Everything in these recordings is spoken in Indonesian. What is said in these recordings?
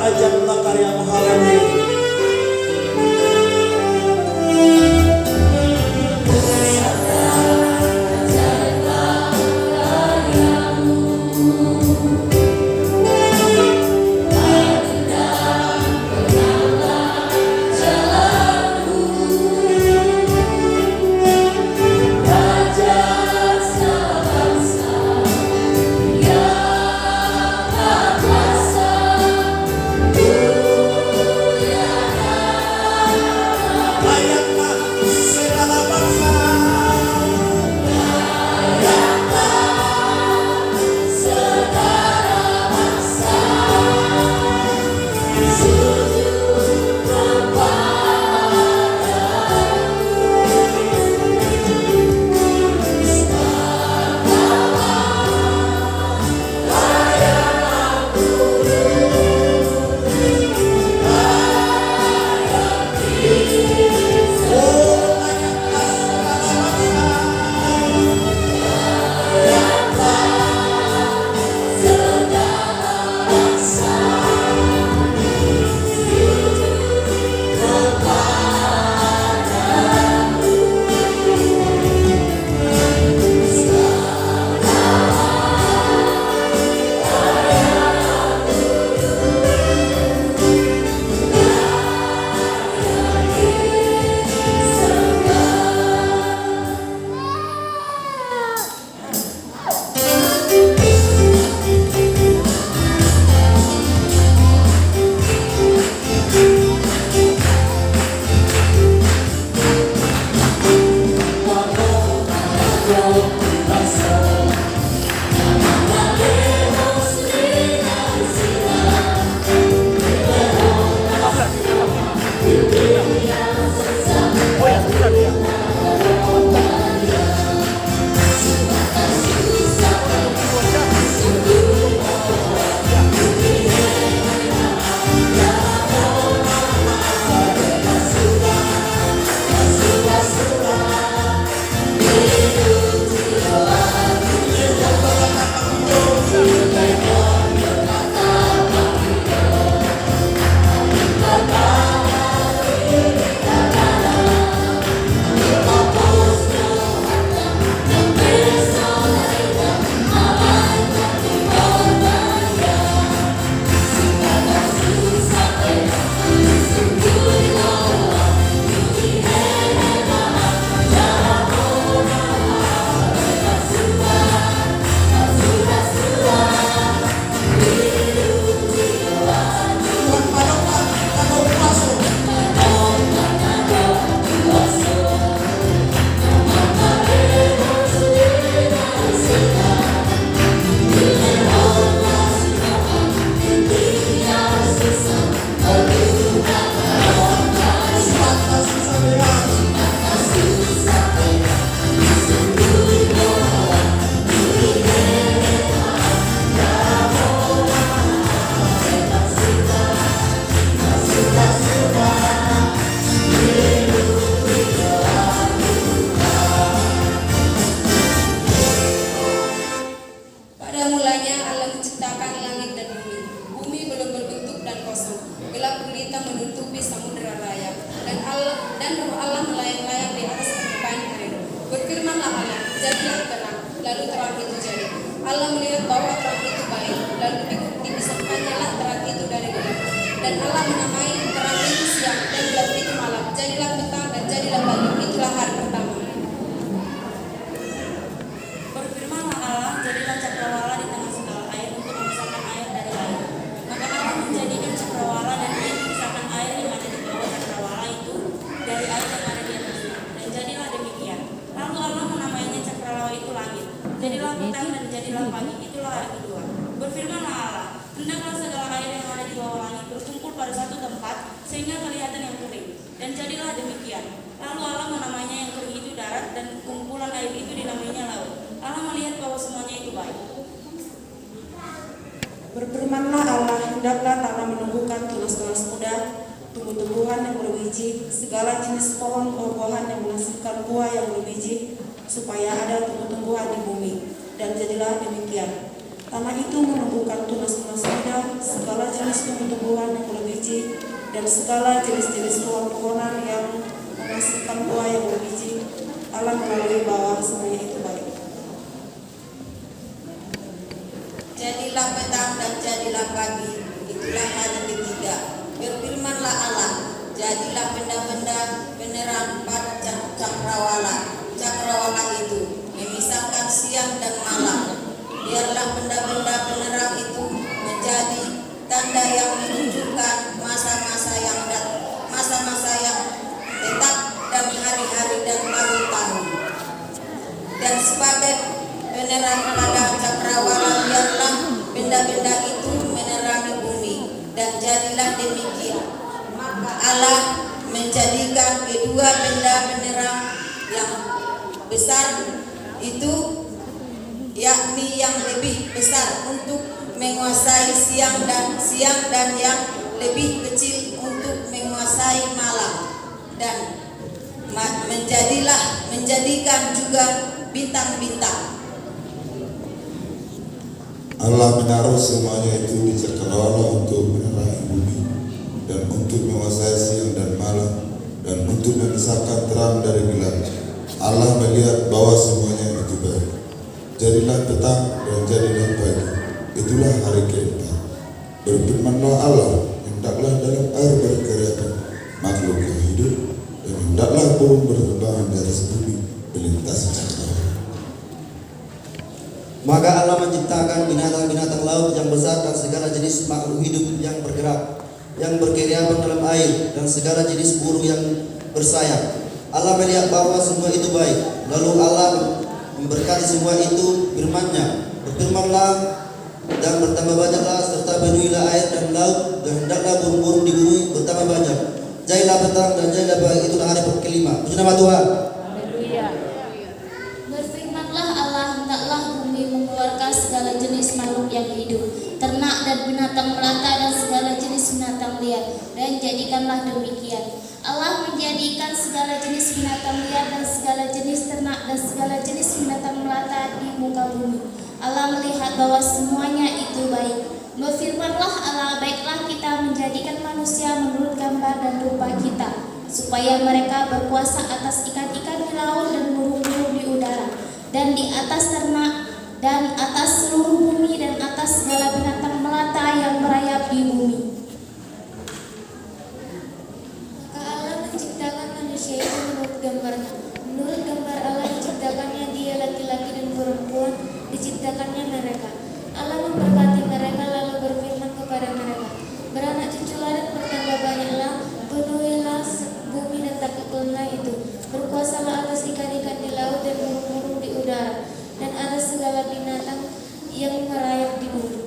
ajak karya Muhammad. Jadilah petang dan jadilah pagi, itulah hari kedua. Berfirmanlah Allah, hendaklah segala air yang ada di bawah langit berkumpul pada satu tempat, sehingga kelihatan yang kering. Dan jadilah demikian. Lalu Allah menamainya yang kering itu darat, dan kumpulan air itu dinamainya laut. Allah melihat bahwa semuanya itu baik. Berfirmanlah Allah, hendaklah tanah menumbuhkan tunas-tunas muda, tumbuh-tumbuhan yang berbiji, segala jenis pohon buah-buahan yang menghasilkan buah yang berbiji, supaya ada tumbuh-tumbuhan di bumi. Dan jadilah demikian. Tanah itu menumbuhkan tunas-tunas muda, segala jenis tumbuh-tumbuhan yang berbiji, dan segala jenis-jenis pohon-pohonan yang menghasilkan buah yang berbiji. Allah melalui bahwa semuanya itu baik. Jadilah petang dan jadilah pagi, itulah hari ketiga. Berfirmanlah Allah, jadilah benda-benda penerang pada cakrawala. Cakrawala itu memisahkan siang dan malam. Biarlah benda-benda penerang itu menjadi tanda yang menunjukkan masa-masa yang tetap dan hari-hari dan tahun-tahun. Dan sebagai penerang pada cakrawala, biarlah benda-benda itu menerangi bumi. Dan jadilah demikian. Maka Allah menjadikan kedua benda penerang yang besar itu, yakni yang lebih besar untuk menguasai siang dan yang lebih kecil untuk menguasai malam. Dan menjadikan juga bintang-bintang. Allah menaruh semuanya itu di cakrawala untuk menerangi bumi dan untuk menguasai siang dan malam dan untuk memisahkan terang dari gelap. Allah melihat bahwa semuanya itu baik. Jadilah petang dan jadilah pagi, itulah hari keempat. Berfirmanlah Allah, hendaklah dalam air berkeriakan makhluk yang hidup, dan hendaklah burung berterbangan di atas bumi melintasi cakrawala. Maka Allah menciptakan binatang-binatang laut yang besar dan segala jenis makhluk hidup yang bergerak, yang berkeriapan dalam air, dan segala jenis burung yang bersayap. Allah melihat bahwa semua itu baik. Lalu Allah memberkati semua itu firman-Nya. Berfirmanlah dan bertambah banyaklah, serta penuhilah air dan laut, dan hendaklah burung-burung di bumi bertambah banyak. Jadilah petang dan jadilah pagi, itulah hari kelima. Puji nama Tuhan. Berfirmanlah Allah, hendaklah bumi mengeluarkan segala jenis makhluk yang hidup, ternak dan binatang melata dan segala jenis binatang liar, dan jadikanlah demikian. Allah menjadikan segala jenis binatang liar dan segala jenis ternak dan segala jenis binatang melata di muka bumi. Allah melihat bahwa semuanya itu baik. Berfirmanlah Allah, baiklah kita menjadikan manusia menurut gambar dan rupa kita, supaya mereka berkuasa atas ikan-ikan di laut dan burung-burung di udara, dan di atas ternak, dan atas seluruh bumi, dan atas segala binatang melata yang merayap di bumi. Maka Allah menciptakan manusia itu menurut gambarnya. Menurut gambar Allah diciptakannya dia, laki-laki dan perempuan diciptakannya mereka. Allah memberkati mereka lalu berfirman kepada mereka, beranak cuculah dan bertambah banyaklah, penuhilah bumi dan taklukkanlah itu, berkuasalah atas ikan-ikan di laut dan burung-burung di udara, dan atas segala binatang yang merayap di bumi.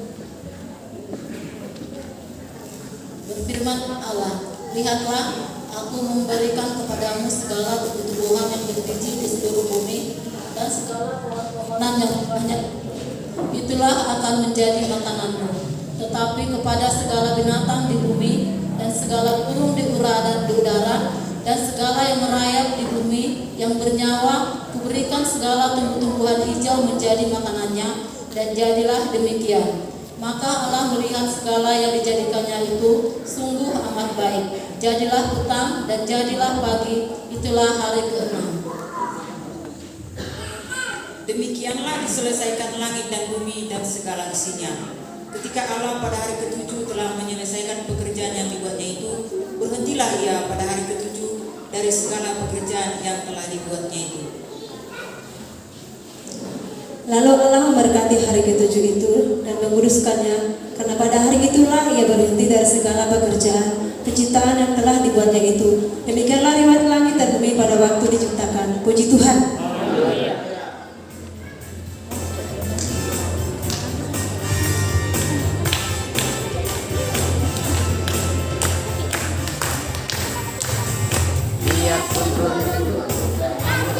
Berfirman Allah, lihatlah, aku memberikan kepadamu segala tumbuhan yang berbiji di seluruh bumi dan segala pohon-pohonan yang banyak. Itulah akan menjadi makananmu. Tetapi kepada segala binatang di bumi dan segala burung di udara dan segala yang merayap di bumi yang bernyawa, kuberikan segala tumbuh-tumbuhan hijau menjadi makanannya, dan jadilah demikian. Maka Allah melihat segala yang dijadikannya itu sungguh amat baik. Jadilah petang dan jadilah pagi, itulah hari ke-6. Demikianlah diselesaikan langit dan bumi dan segala isinya. Ketika Allah pada hari ke-7 telah menyelesaikan pekerjaan yang dibuatnya itu, berhentilah ia pada hari ke-7 dari segala pekerjaan yang telah dibuatnya itu. Lalu Allah memberkati hari ke-7 itu dan menguduskannya, karena pada hari itulah ia berhenti dari segala pekerjaan penciptaan yang telah dibuatnya itu. Demikianlah riwayat langit dan bumi pada waktu diciptakan. Puji Tuhan. Biarpun gunung bergerak,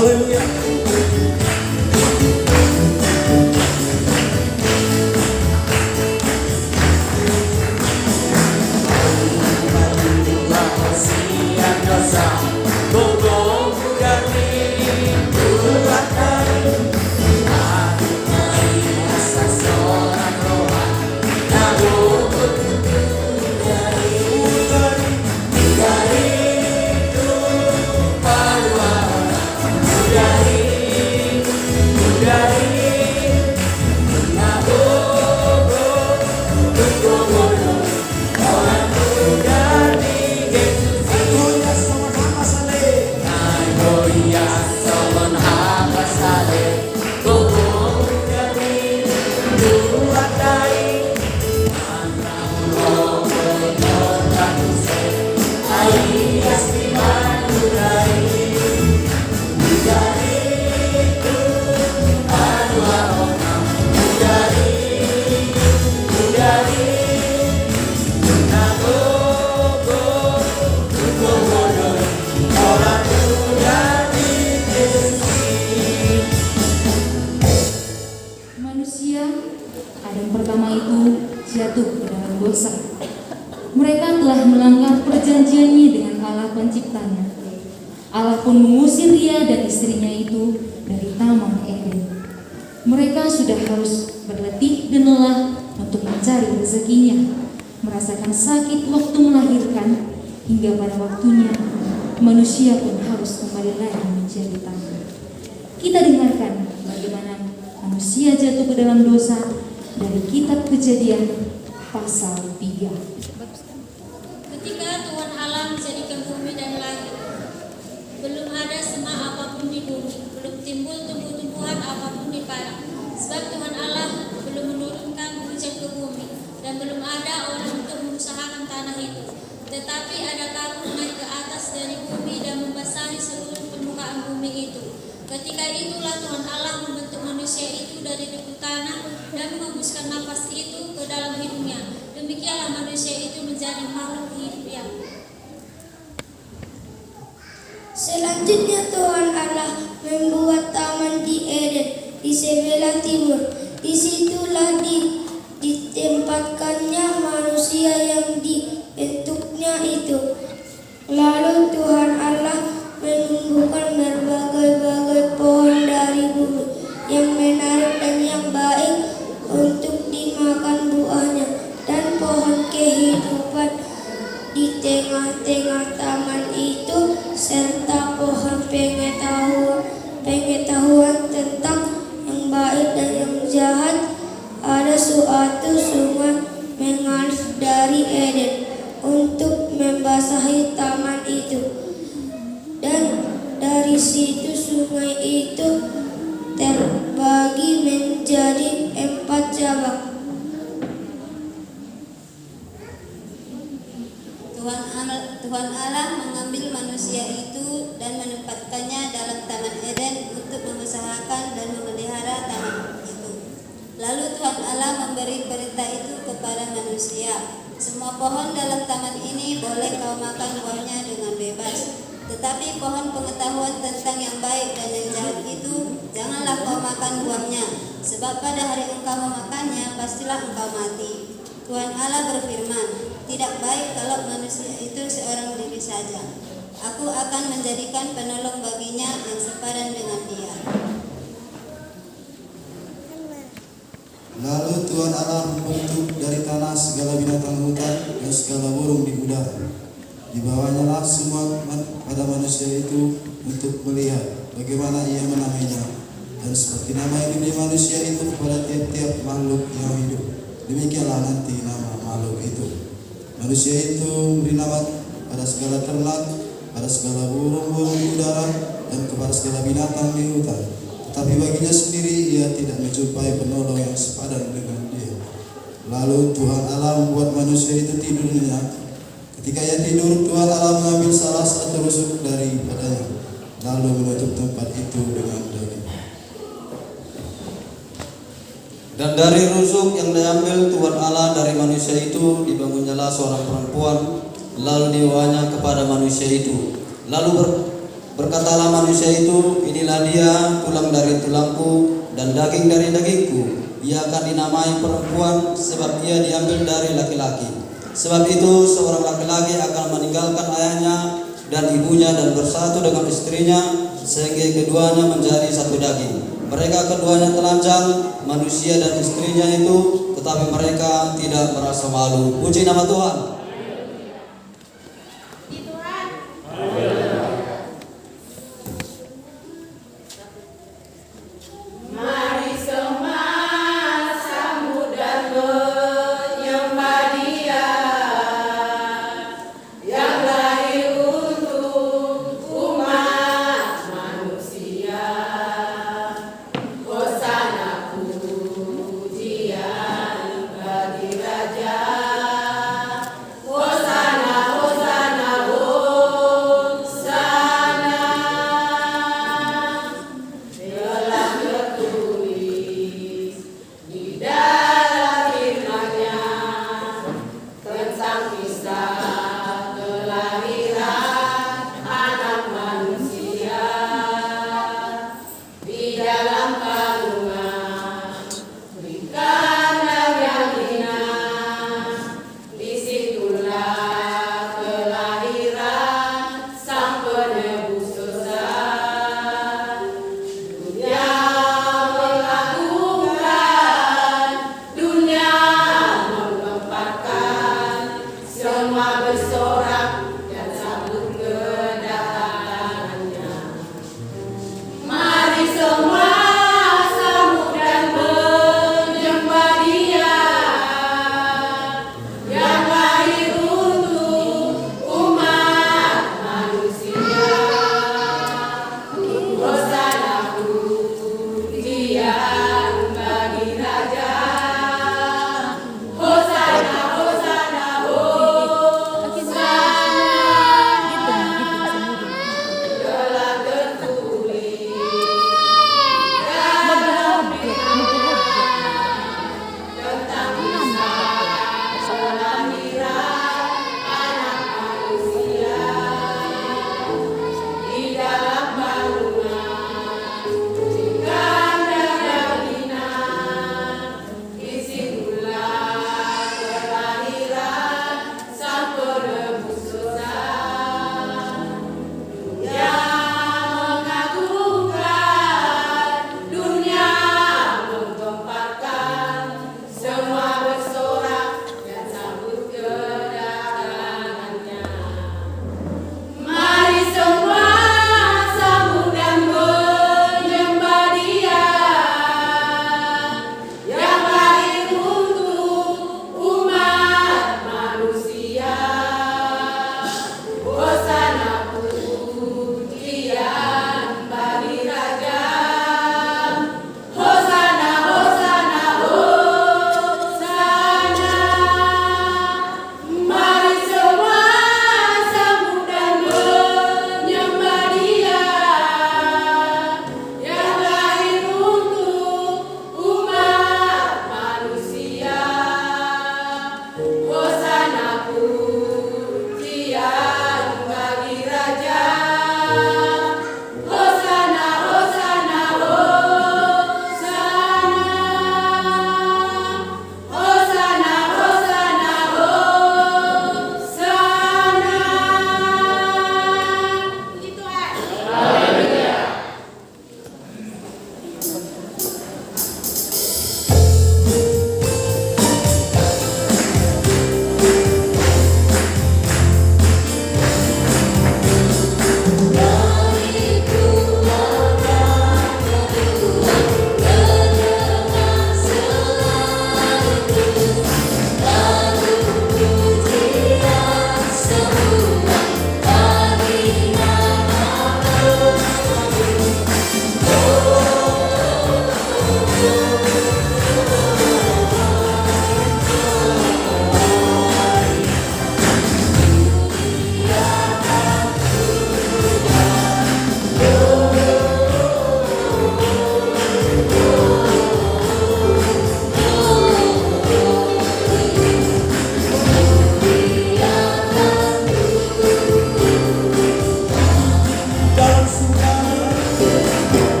Haleluya. Manusia, Adam pertama itu jatuh ke dalam dosa. Mereka telah melanggar perjanjiannya dengan Allah penciptanya. Allah pun mengusir dia dan istrinya itu dari Taman Eden. Mereka sudah harus berletih dan lelah untuk mencari rezekinya, merasakan sakit waktu melahirkan, hingga pada waktunya manusia pun harus kembali lagi menjadi tanah. Kita dengarkan bagaimana manusia jatuh ke dalam dosa dari kitab Kejadian pasal 3. Ketika Tuhan Allah menjadikan bumi dan langit, belum ada semak apapun di bumi, belum timbul tumbuh-tumbuhan apapun di padang, sebab Tuhan Allah belum menurunkan hujan ke bumi, dan belum ada orang untuk mengusahakan tanah itu. Tetapi ada kabut naik ke atas dari bumi dan membasahi seluruh permukaan bumi itu. Ketika itulah Tuhan Allah membentuk manusia itu dari debu tanah dan mengembuskan nafas itu ke dalam hidungnya. Demikianlah manusia itu menjadi makhluk hidup yang. Selanjutnya Tuhan Allah membuat taman di Eden di sebelah timur. Disitulah ditempatkannya manusia yang dibentuknya itu. Lalu Tuhan Allah menumbuhkan berbagai-bagai pohon dari bumi yang menarik dan yang baik untuk dimakan buahnya, dan pohon kehidupan di tengah-tengah taman itu, serta pohon pengetahuan tentang yang baik dan yang jahat. Ada suatu sungai mengalir dari Eden untuk membasahi taman itu. Dan dari situ sungai itu terbagi menjadi 4 cabang. Tuhan Allah mengambil manusia itu dan menempatkannya dalam Taman Eden untuk mengusahakan dan memelihara taman itu. Lalu Tuhan Allah memberi perintah itu kepada manusia, semua pohon dalam taman ini boleh kau makan buahnya dengan bebas. Tetapi pohon pengetahuan tentang yang baik dan yang jahat itu janganlah kau makan buahnya, sebab pada hari engkau memakannya pastilah engkau mati. Tuhan Allah berfirman, tidak baik kalau manusia itu seorang diri saja. Aku akan menjadikan penolong baginya yang sepadan dengan dia. Lalu Tuhan Allah membentuk dari tanah segala binatang hutan dan segala burung di udara. Dibawanya lah semua pada manusia itu untuk melihat bagaimana ia menamainya. Dan seperti nama hidupnya manusia itu kepada tiap-tiap makhluk yang hidup, demikianlah nanti nama makhluk itu. Manusia itu memberi nama pada segala ternak, pada segala burung-burung di udara, dan kepada segala binatang di hutan. Tetapi baginya sendiri ia tidak menjumpai penolong yang sepadan dengan dia. Lalu Tuhan Allah membuat manusia itu tidur nyenyak. Ketika ia tidur, Tuhan Allah mengambil salah satu rusuk daripadanya, lalu menutup tempat itu dengan daun. Dan dari rusuk yang diambil Tuhan Allah dari manusia itu, dibangunnyalah seorang perempuan, lalu dibawanya kepada manusia itu. Lalu Berkatalah manusia itu, inilah dia, tulang dari tulangku dan daging dari dagingku. Ia akan dinamai perempuan sebab ia diambil dari laki-laki. Sebab itu seorang laki-laki akan meninggalkan ayahnya dan ibunya dan bersatu dengan istrinya, sehingga keduanya menjadi satu daging. Mereka keduanya telanjang, manusia dan istrinya itu, tetapi mereka tidak merasa malu. Puji nama Tuhan.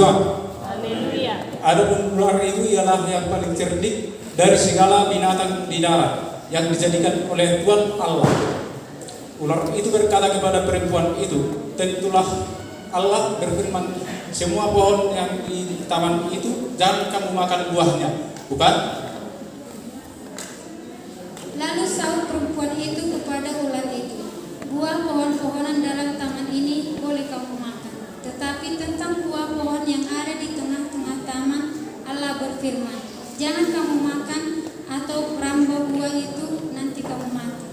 Tuhan. Adapun ular itu ialah yang paling cerdik dari segala binatang di darat yang dijadikan oleh Tuhan Allah. Ular itu berkata kepada perempuan itu, tentulah Allah berfirman, semua pohon yang di taman itu jangan kamu makan buahnya, bukan? Lalu sahut perempuan itu kepada ular itu, buah pohon-pohonan dalam taman ini boleh kamu makan, tetapi tentang buah pohon yang ada di tengah-tengah taman, Allah berfirman, jangan kamu makan atau perambah buah itu nanti kamu mati.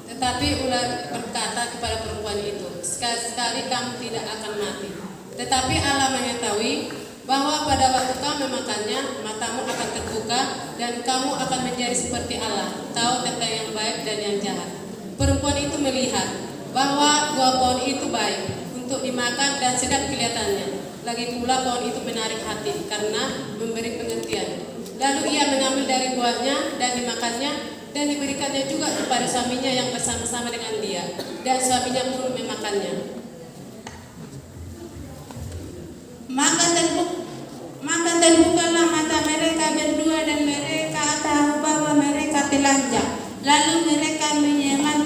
Tetapi ular berkata kepada perempuan itu, sekali-sekali kamu tidak akan mati. Tetapi Allah mengetahui bahwa pada waktu kamu memakannya, matamu akan terbuka dan kamu akan menjadi seperti Allah, tahu tentang yang baik dan yang jahat. Perempuan itu melihat bahwa buah pohon itu baik untuk dimakan dan sedap kelihatannya. Lagi pula pohon itu menarik hati karena memberi pengertian. Lalu ia mengambil dari buahnya dan dimakannya, dan diberikannya juga kepada suaminya yang bersama-sama dengan dia, dan suaminya pun memakannya. Maka terbukalah mata mereka berdua dan mereka tahu bahwa mereka telanjang. Lalu mereka menyemat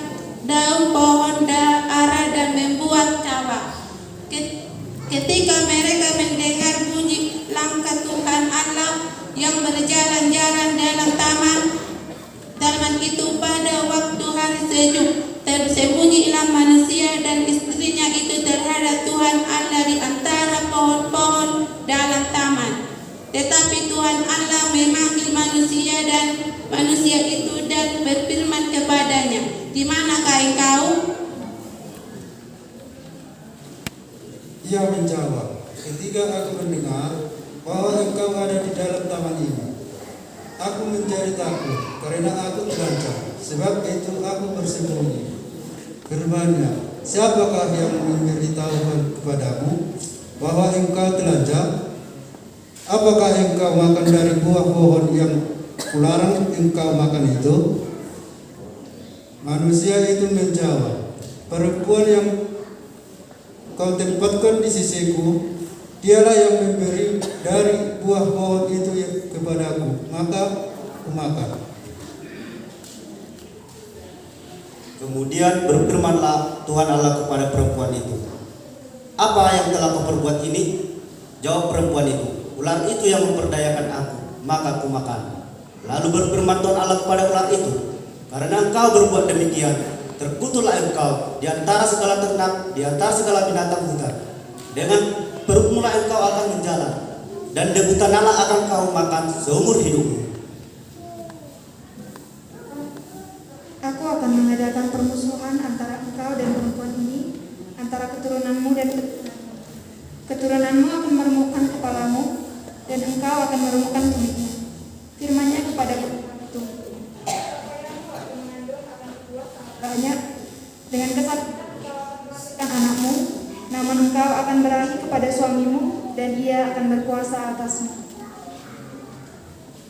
daun pohon ara dan membuat cawang. Ketika mereka mendengar bunyi langkah Tuhan Allah yang berjalan-jalan dalam taman itu pada waktu hari sejuk, tersembunyilah manusia dan istrinya itu terhadap Tuhan Allah di antara pohon-pohon dalam taman. Tetapi Tuhan Allah memanggil manusia dan manusia itu dan berfirman kepadanya, di manakah engkau? Ia menjawab, ketika aku mendengar bahwa engkau ada di dalam taman ini, aku menjadi takut karena aku telanjang, sebab itu aku bersembunyi. Firman-Nya, siapakah yang memberitahukan kepadamu bahwa engkau telanjang? Apakah engkau makan dari buah pohon yang kularang engkau makan itu? Manusia itu menjawab, perempuan yang kau tempatkan di sisiku, dialah yang memberi dari buah pohon itu kepadaku, maka aku makan. Kemudian berfirmanlah Tuhan Allah kepada perempuan itu, apa yang telah kau perbuat ini? Jawab perempuan itu, ular itu yang memperdayakan aku, maka aku makan. Lalu berfirman Tuhan Allah kepada ular itu, karena engkau berbuat demikian, terkutuklah engkau di antara segala ternak, di antara segala binatang hutan. Dengan perutmulah engkau akan menjalan, dan debu tanahlah akan kau makan seumur hidupmu. Aku akan mengadakan permusuhan antara engkau dan perempuan ini, antara keturunanmu dan keturunanmu akan meremukkan kepalamu, dan engkau akan meremukkan tumitmu. Firman-Nya kepada perempuan itu, banyak dengan kesatuan anakmu, namun engkau akan beralih kepada suamimu, dan ia akan berkuasa atasmu.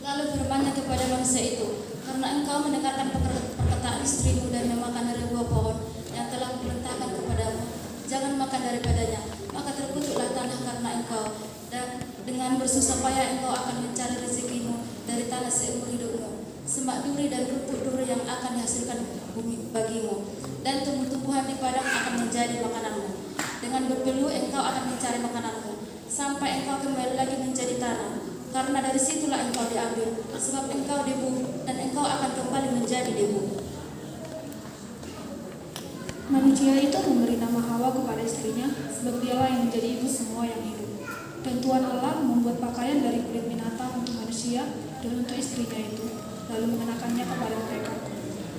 Lalu firman-Nya kepada manusia itu, karena engkau mendengarkan perkataan istrimu dan memakan dari buah pohon yang telah kuperintahkan kepadamu, jangan makan daripadanya, maka terkutuklah tanah karena engkau, dan dengan bersusah payah engkau akan mencari rezekimu dari tanah seumur hidupmu. Semak duri dan rumput duri yang akan dihasilkan bumi bagimu, dan tumbuh-tumbuhan di padang akan menjadi makananmu. Dengan berpeluh engkau akan mencari makananmu, sampai engkau kembali lagi menjadi tanah, karena dari situlah engkau diambil, sebab engkau debu, dan engkau akan kembali menjadi debu. Manusia itu memberi nama Hawa kepada istrinya, sebab dialah yang menjadi ibu semua yang hidup. Dan Tuhan Allah membuat pakaian dari kulit binatang untuk manusia dan untuk istrinya itu, lalu mengenakannya kepada mereka.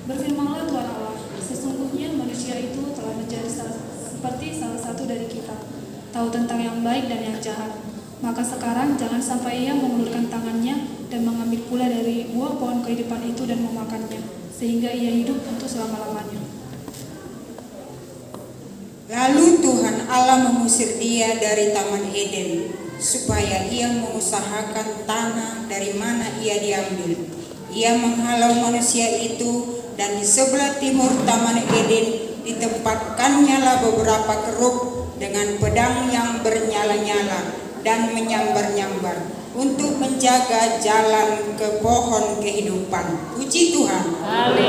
Berfirmanlah Tuhan Allah, sesungguhnya manusia itu telah menjadi seperti salah satu dari kita, tahu tentang yang baik dan yang jahat. Maka sekarang jangan sampai ia mengulurkan tangannya dan mengambil pula dari buah pohon kehidupan itu dan memakannya, sehingga ia hidup untuk selama-lamanya. Lalu Tuhan Allah mengusir dia dari Taman Eden, supaya ia mengusahakan tanah dari mana ia diambil. Ia menghalau manusia itu, dan di sebelah timur Taman Eden ditempatkannya beberapa kerub dengan pedang yang bernyala-nyala dan menyambar-nyambar untuk menjaga jalan ke pohon kehidupan. Puji Tuhan. Haleluya.